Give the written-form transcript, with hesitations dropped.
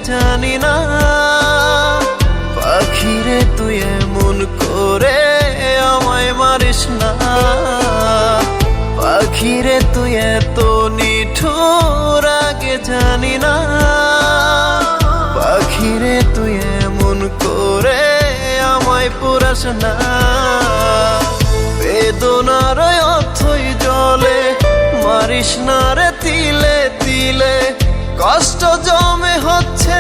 জানি না। পাখিরে তুই এমন করে আমায় মারিস না, পাখিরে তুই এত নিঠুর আগে জানি না। পাখিরে তুই এমন করে আমায় পুরাস না। বেদনার অথই জলে মারিস না রে তিলে তিলে, কষ্ট জমে হচ্ছে